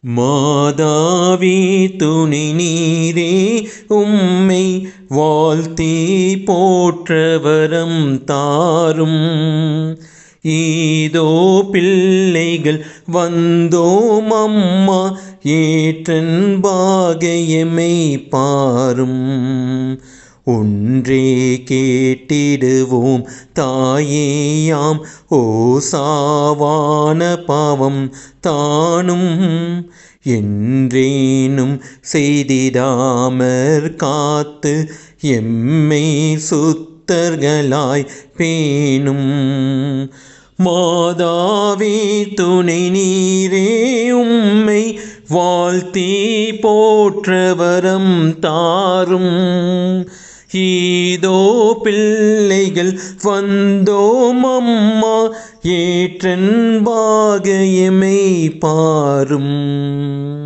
மாதாவி துணை நீரே உம்மை வாழ்த்தி போற்றவரம் தாரும். ஈதோ பிள்ளைகள் வந்தோம் அம்மா ஏற்றன் பாகையமை பாரும். ஒன்றே கேட்டிடுவோம் தாயேயாம் ஓசாவான பாவம் தானும் என்றேனும் செய்திடாமற் காத்து எம்மை சுத்தர்களாய் பேணும். மாதாவே துணை நீரே உம்மை வாழ்த்தி போற்றவரம் தாரும். ஈதோ பிள்ளைகள் வந்தோம் அம்மா ஏற்றன் பாகையமை பாரும்.